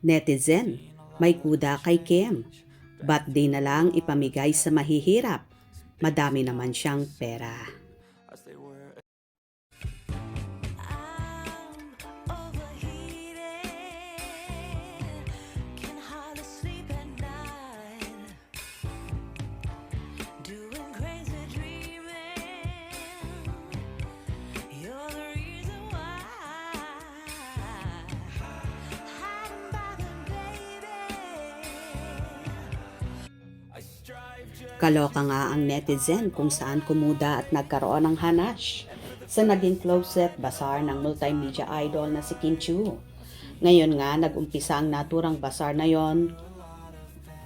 Netizen, may kuda kay Kim. Ba't di na lang ipamigay sa mahihirap? Madami naman siyang pera. Kaloka nga ang netizen kung saan kumuda at nagkaroon ng hanash sa naging closet bazaar ng multimedia idol na si Kim Chiu. Ngayon nga nag-umpisa ang naturang bazaar na yon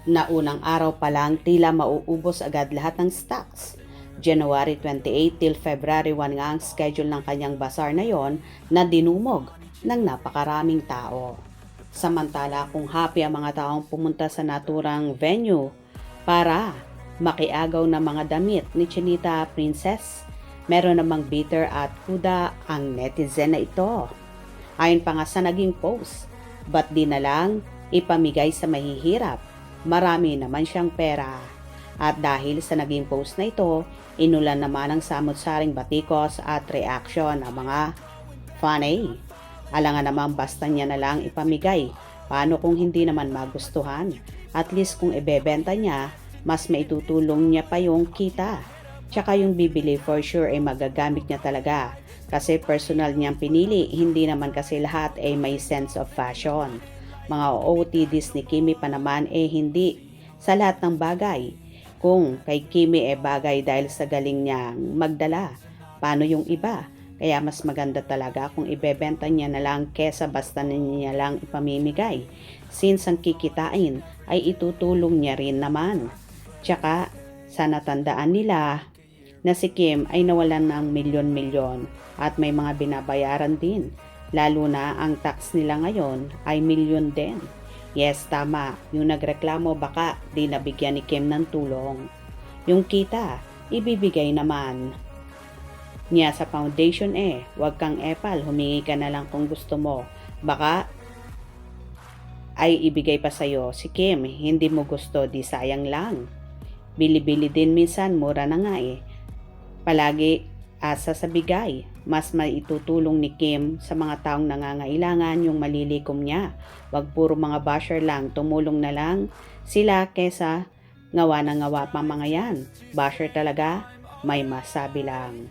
na unang araw pa lang tila mauubos agad lahat ng stocks. January 28 till February 1 nga ang schedule ng kanyang bazaar na yon na dinumog ng napakaraming tao. Samantala kung happy ang mga taong pumunta sa naturang venue para makiagaw na mga damit ni Chinita Princess, meron namang bitter at kuda ang netizen na ito. Ayon pa nga sa naging post, ba't di na lang ipamigay sa mahihirap? Marami naman siyang pera. At dahil sa naging post na ito, inulan naman ang samot-saring batikos at reaction ng mga fanay. Alangan naman basta niya na lang ipamigay. Paano kung hindi naman magustuhan? At least kung ibebenta niya, mas maitutulong niya pa yung kita. Tsaka yung bibili for sure ay magagamit niya talaga. Kasi personal niyang pinili, hindi naman kasi lahat ay may sense of fashion. Mga OOTDs ni Kimi pa naman hindi sa lahat ng bagay. Kung kay Kimi bagay dahil sa galing niyang magdala, paano yung iba? Kaya mas maganda talaga kung ibebenta niya na lang kesa basta niya lang ipamimigay. Since ang kikitain ay itutulong niya rin naman. Tsaka, sana tandaan nila na si Kim ay nawalan ng milyon-milyon at may mga binabayaran din. Lalo na ang tax nila ngayon ay milyon din. Yes, tama. Yung nagreklamo baka di nabigyan ni Kim ng tulong. Yung kita, ibibigay naman niya sa foundation Huwag kang epal, humingi ka na lang kung gusto mo. Baka ay ibigay pa sa'yo si Kim, hindi mo gusto, di sayang lang. Bili-bili din minsan, mura na nga Palagi asa sa bigay. Mas maitutulong ni Kim sa mga taong nangangailangan yung malilikom niya. Wag puro mga basher lang, tumulong na lang sila kesa ngawa na ngawa pa mga yan. Basher talaga, may masabi lang.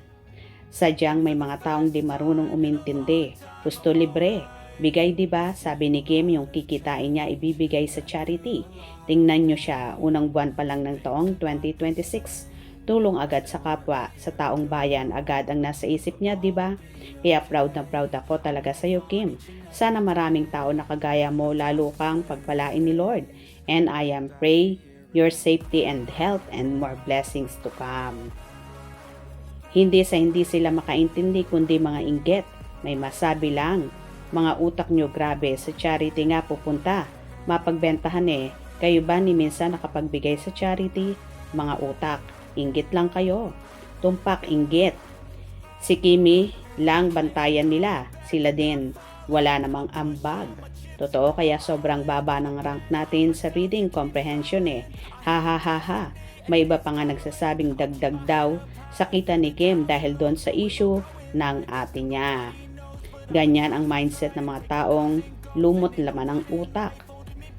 Sadyang may mga taong di marunong umintindi. Gusto libre. Bigay diba? Sabi ni Kim yung kikitain niya ibibigay sa charity. Tingnan nyo siya, unang buwan pa lang ng taong 2026. Tulong agad sa kapwa, sa taong bayan, agad ang nasa isip niya, diba? Kaya proud na proud ako talaga sa iyo, Kim. Sana maraming tao na kagaya mo, lalo kang pagpalain ni Lord. And I am pray your safety and health and more blessings to come. Hindi sila makaintindi kundi mga inggit. May masabi lang. Mga utak nyo grabe, sa charity nga pupunta. Mapagbentahan Kayo ba ni minsan nakapagbigay sa charity? Mga utak, inggit lang kayo. Tumpak inggit. Si Kimi lang bantayan nila. Sila din. Wala namang ambag. Totoo kaya sobrang baba ng rank natin sa reading comprehension Ha ha ha ha. May iba pa nga nagsasabing dagdag daw sa kita ni Kim dahil doon sa issue ng ate niya. Ganyan ang mindset ng mga taong lumot laman ng utak.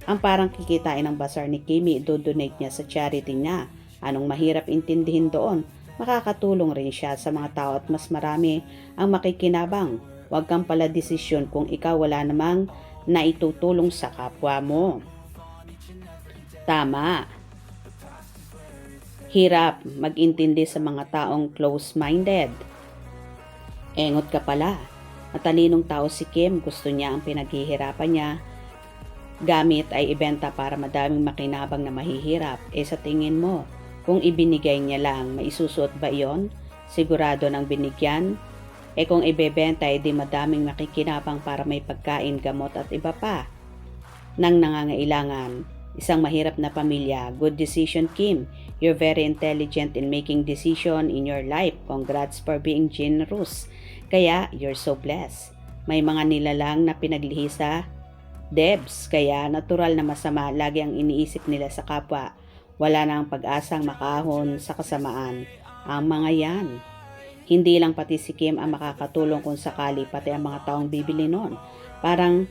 Ang parang kikitain ng bazaar ni Kimi, do-donate niya sa charity niya. Anong mahirap intindihin doon? Makakatulong rin siya sa mga tao at mas marami ang makikinabang. Huwag kang pala desisyon kung ikaw wala namang naitutulong sa kapwa mo. Tama. Hirap mag-intindi sa mga taong close-minded. Engot ka pala. Matalinong tao si Kim, gusto niya ang pinaghihirapan niya. Gamit ay ibenta para madaming makinabang na mahihirap. Sa tingin mo, kung ibinigay niya lang, maisusuot ba iyon? Sigurado ng binigyan? Kung ibebenta ay di madaming makikinabang para may pagkain, gamot at iba pa nang nangangailangan. Isang mahirap na pamilya. Good decision, Kim. You're very intelligent in making decision in your life. Congrats for being generous. Kaya, you're so blessed. May mga nilalang na pinaglihisa Debs, kaya natural na masama lagi ang iniisip nila sa kapwa. Wala nang pag-asang makahon sa kasamaan. Ang mga yan. Hindi lang pati si Kim ang makakatulong kung sakali, pati ang mga taong bibili nun. Parang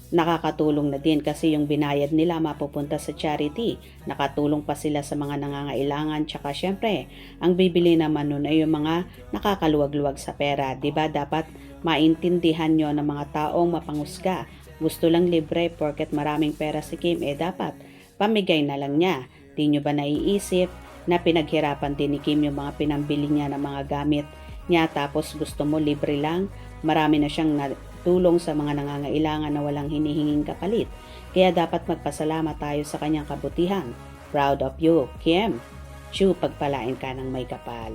nakakatulong na din kasi yung binayad nila mapupunta sa charity. Nakatulong pa sila sa mga nangangailangan. Tsaka syempre, ang bibili naman nun ay yung mga nakakaluwag-luwag sa pera. Diba dapat maintindihan nyo ng mga taong mapangusga. Gusto lang libre porket maraming pera si Kim, dapat pamigay na lang niya. Di nyo ba naiisip na pinaghirapan din ni Kim yung mga pinambili niya ng mga gamit niya, tapos gusto mo libre lang? Marami na siyang tulong sa mga nangangailangan na walang hinihinging kapalit. Kaya dapat magpasalamat tayo sa kanyang kabutihan. Proud of you, Kim. Chu, pagpalain ka ng may kapal.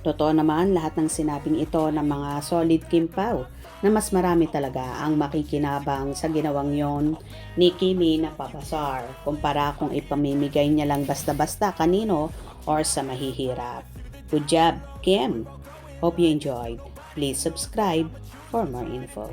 Totoo naman lahat ng sinabing ito ng mga solid Kim Pao, na mas marami talaga ang makikinabang sa ginawang yon ni Kimi na pabasar kumpara kung ipamimigay niya lang basta-basta kanino or sa mahihirap. Good job, Kim! Hope you enjoyed. Please subscribe for more info.